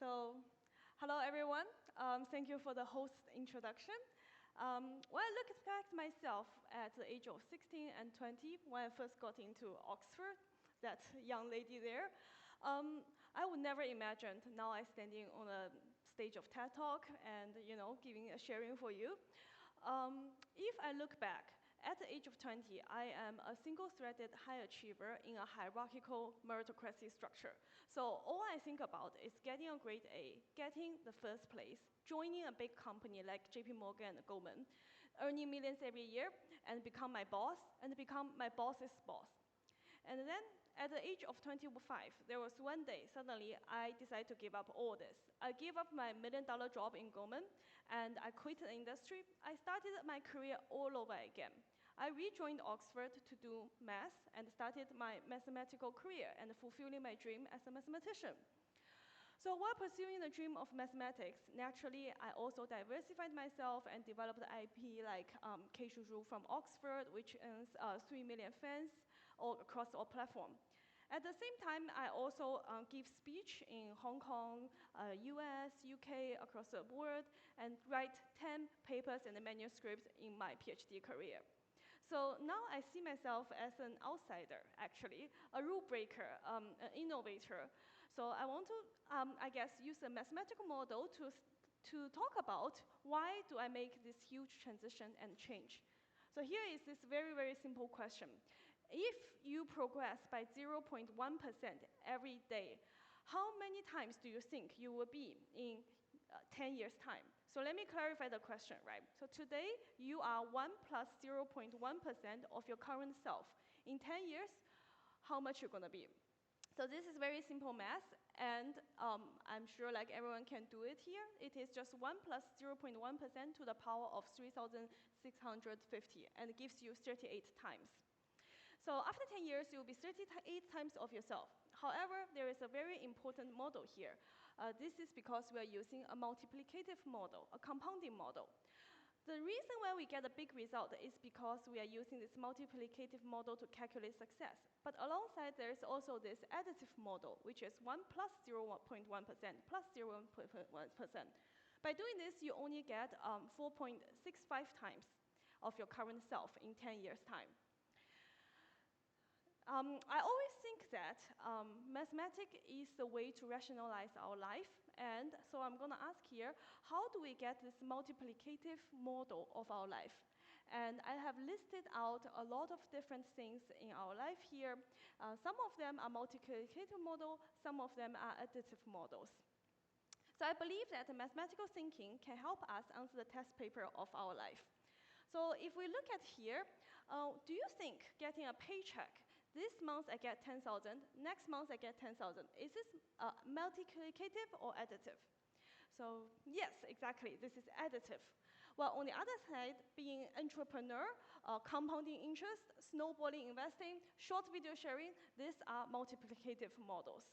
So, hello everyone. Thank you for the host introduction. When I look back at myself at the age of 16 and 20, when I first got into Oxford, that young lady there, I would never imagine now I'm standing on a stage of TED Talk and giving a sharing for you. If I look back, at the age of 20, I am a single-threaded high achiever in a hierarchical meritocracy structure. So all I think about is getting a grade A, getting the first place, joining a big company like JP Morgan and Goldman, earning millions every year, and become my boss, and become my boss's boss. And then, at the age of 25, there was one day, suddenly, I decided to give up all this. I gave up my million-dollar job in Goldman, and I quit the industry. I started my career all over again. I rejoined Oxford to do math and started my mathematical career and fulfilling my dream as a mathematician. So while pursuing the dream of mathematics, naturally, I also diversified myself and developed IP like K-Zhu from Oxford, which earns 3 million fans all across all platforms. At the same time, I also give speech in Hong Kong, US, UK, across the world, and write 10 papers and manuscripts in my PhD career. So now I see myself as an outsider, actually, a rule breaker, an innovator. So I want to, I guess, use a mathematical model to talk about why do I make this huge transition and change. So here is this very, very simple question. If you progress by 0.1% every day, how many times do you think you will be in 10 years' time? So let me clarify the question, right? So today, you are 1 plus 0.1% of your current self. In 10 years, how much you're going to be? So this is very simple math, and I'm sure like everyone can do it here. It is just 1 plus 0.1% to the power of 3,650, and it gives you 38 times. So after 10 years, you'll be 38 times of yourself. However, there is a very important model here. This is because we are using a multiplicative model, a compounding model. The reason why we get a big result is because we are using this multiplicative model to calculate success. But alongside, there is also this additive model, which is 1 plus 0.1% plus 0.1%. By doing this, you only get 4.65 times of your current self in 10 years' time. I always think that mathematics is the way to rationalize our life, and so I'm going to ask here, how do we get this multiplicative model of our life? And I have listed out a lot of different things in our life here. Some of them are multiplicative model, some of them are additive models. So I believe that mathematical thinking can help us answer the test paper of our life. So if we look at here, do you think getting a paycheck, this month I get 10,000, next month I get 10,000, is this multiplicative or additive? So yes, exactly, this is additive. Well, on the other side, being entrepreneur, compounding interest, snowballing investing, short video sharing, these are multiplicative models.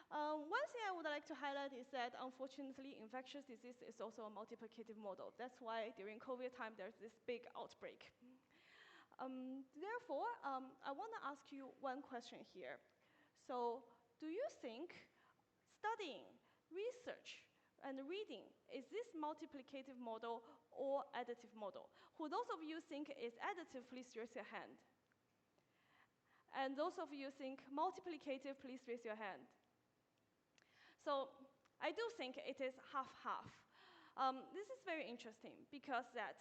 One thing I would like to highlight is that, unfortunately, infectious disease is also a multiplicative model. That's why during COVID time, there's this big outbreak. Therefore, I want to ask you one question here. So, do you think studying, research, and reading, is this multiplicative model or additive model? Who those of you think is additive, please raise your hand. And those of you think multiplicative, please raise your hand. So I do think it is half-half. This is very interesting because that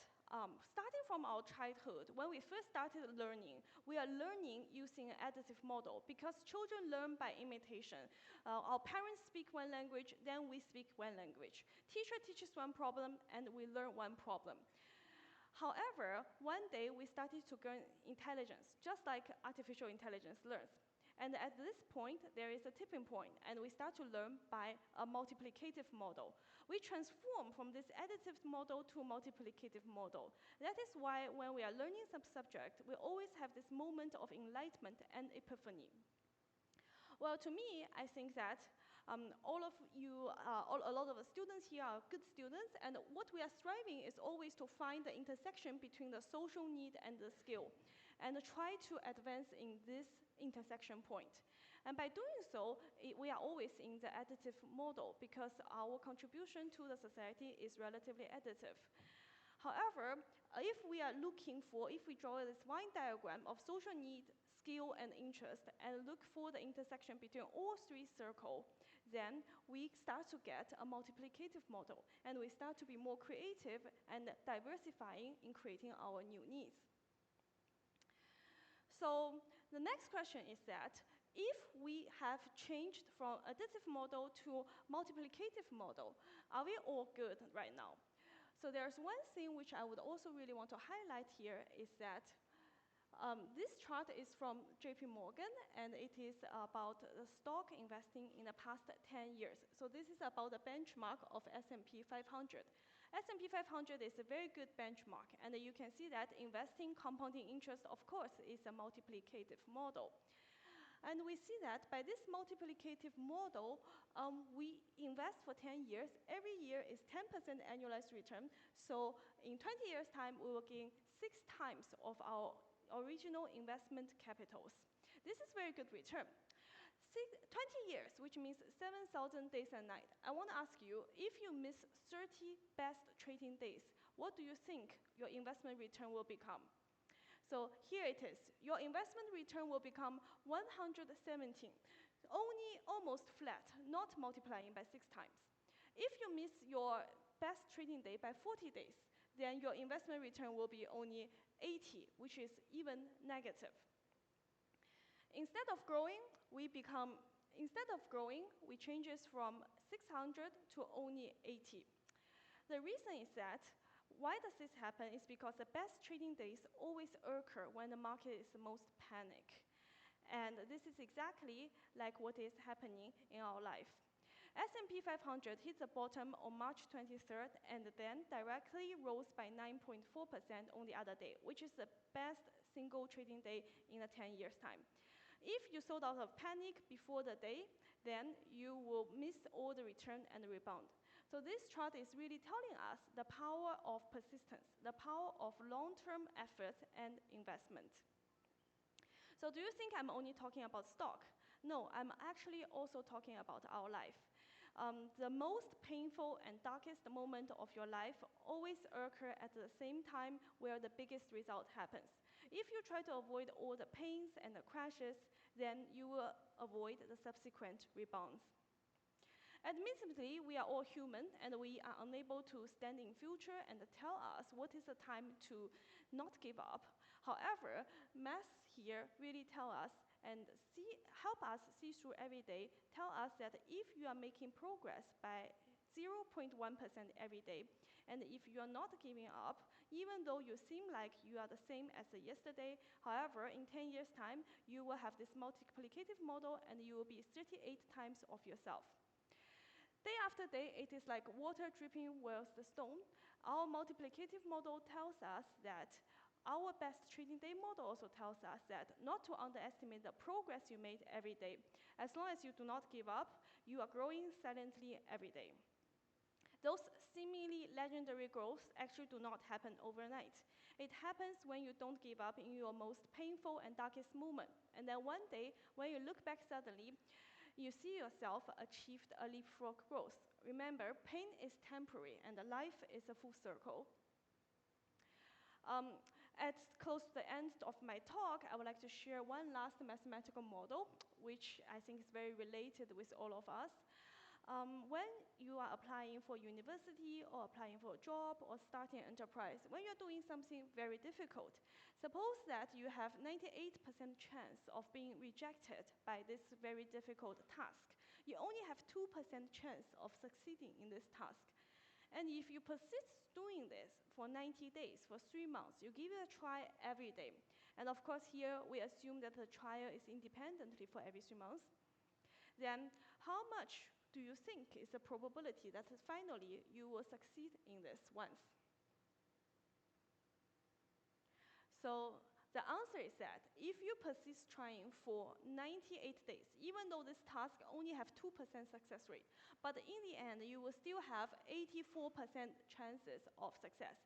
starting from our childhood, when we first started learning, we are learning using an additive model because children learn by imitation. Our parents speak one language, then we speak one language. Teacher teaches one problem, and we learn one problem. However, one day we started to gain intelligence, just like artificial intelligence learns. And at this point, there is a tipping point, and we start to learn by a multiplicative model. We transform from this additive model to a multiplicative model. That is why when we are learning some subject, we always have this moment of enlightenment and epiphany. Well, to me, I think that all of you, a lot of the students here are good students, and what we are striving is always to find the intersection between the social need and the skill, and try to advance in this intersection point. And by doing so, we are always in the additive model because our contribution to the society is relatively additive. However, if we draw this Venn diagram of social need, skill, and interest, and look for the intersection between all three circles, then we start to get a multiplicative model, and we start to be more creative and diversifying in creating our new needs. So the next question is that, if we have changed from additive model to multiplicative model, are we all good right now? So there's one thing which I would also really want to highlight here is that this chart is from JP Morgan, and it is about the stock investing in the past 10 years. So this is about the benchmark of S&P 500. S&P 500 is a very good benchmark, and you can see that investing compounding interest, of course, is a multiplicative model. And we see that by this multiplicative model, we invest for 10 years. Every year is 10% annualized return. So in 20 years' time, we will gain 6 times of our original investment capitals. This is very good return. 20 years, which means 7,000 days and nights. I want to ask you, if you miss 30 best trading days, what do you think your investment return will become? So here it is. Your investment return will become 117, only almost flat, not multiplying by 6 times. If you miss your best trading day by 40 days, then your investment return will be only 80, which is even negative. Instead of growing, we changes from 600 to only 80. The reason is that, why does this happen is because the best trading days always occur when the market is the most panic. And this is exactly like what is happening in our life. S&P 500 hit the bottom on March 23rd and then directly rose by 9.4% on the other day, which is the best single trading day in a 10 years' time. If you sold out of panic before the day, then you will miss all the return and the rebound. So this chart is really telling us the power of persistence, the power of long-term effort and investment. So do you think I'm only talking about stock? No, I'm actually also talking about our life. The most painful and darkest moment of your life always occur at the same time where the biggest result happens. If you try to avoid all the pains and the crashes, then you will avoid the subsequent rebounds. Admittedly, we are all human, and we are unable to stand in future and tell us what is the time to not give up. However, math here really tell us and help us see through every day, tell us that if you are making progress by 0.1% every day, and if you are not giving up, even though you seem like you are the same as yesterday, however, in 10 years' time, you will have this multiplicative model, and you will be 38 times of yourself. Day after day, it is like water dripping where the stone. Our multiplicative model tells us that our best trading day model also tells us that not to underestimate the progress you made every day. As long as you do not give up, you are growing silently every day. Those seemingly legendary growths actually do not happen overnight. It happens when you don't give up in your most painful and darkest moment. And then one day, when you look back suddenly, you see yourself achieved a leapfrog growth. Remember, pain is temporary, and life is a full circle. At close to the end of my talk, I would like to share one last mathematical model, which I think is very related with all of us. When you are applying for university or applying for a job or starting an enterprise, when you're doing something very difficult, suppose that you have 98% chance of being rejected by this very difficult task. You only have 2% chance of succeeding in this task. And if you persist doing this for 90 days, for 3 months, you give it a try every day. And of course, here we assume that the trial is independently for every 3 months. Then how much do you think is the probability that finally you will succeed in this once? So the answer is that if you persist trying for 98 days, even though this task only have 2% success rate, but in the end, you will still have 84% chances of success.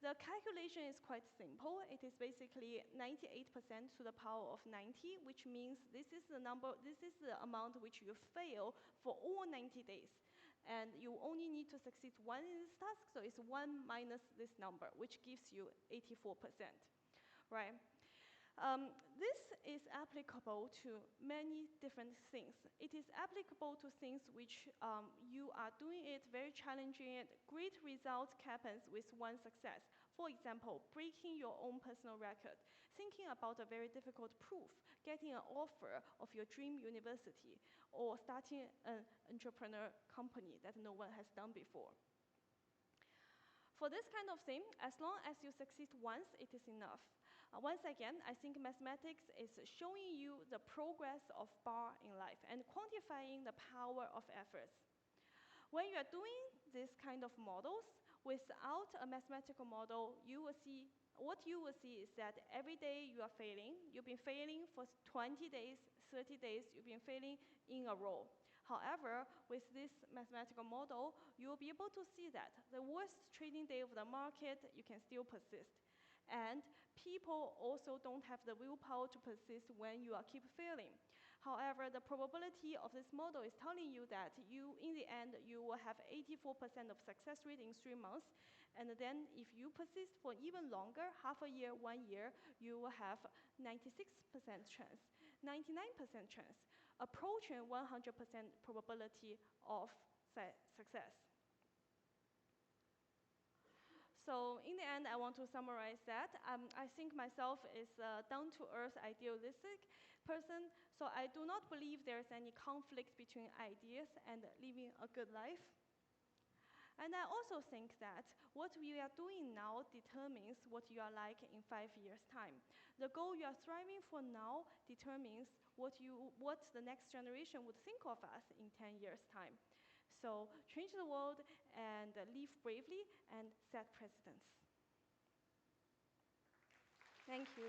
The calculation is quite simple. It is basically 98% to the power of 90, which means this is the amount which you fail for all 90 days. And you only need to succeed one in this task, so it's 1 minus this number, which gives you 84%, right? This is applicable to many different things. It is applicable to things which you are doing it very challenging, and great results happens with one success. For example, breaking your own personal record, thinking about a very difficult proof, getting an offer of your dream university, or starting an entrepreneur company that no one has done before. For this kind of thing, as long as you succeed once, it is enough. Once again, I think mathematics is showing you the progress of bar in life and quantifying the power of efforts. When you are doing this kind of models, without a mathematical model, what you will see is that every day you are failing. You've been failing for 20 days, 30 days, you've been failing in a row. However, with this mathematical model, you will be able to see that the worst trading day of the market, you can still persist. And people also don't have the willpower to persist when you keep failing. However, the probability of this model is telling you that in the end, you will have 84% of success rate in 3 months. And then if you persist for even longer, half a year, 1 year, you will have 96% chance, 99% chance, approaching 100% probability of success. So in the end, I want to summarize that. I think myself is a down-to-earth, idealistic person, so I do not believe there's any conflict between ideas and living a good life. And I also think that what we are doing now determines what you are like in 5 years' time. The goal you are striving for now determines what the next generation would think of us in 10 years' time. So change the world and live bravely and set precedents. Thank you.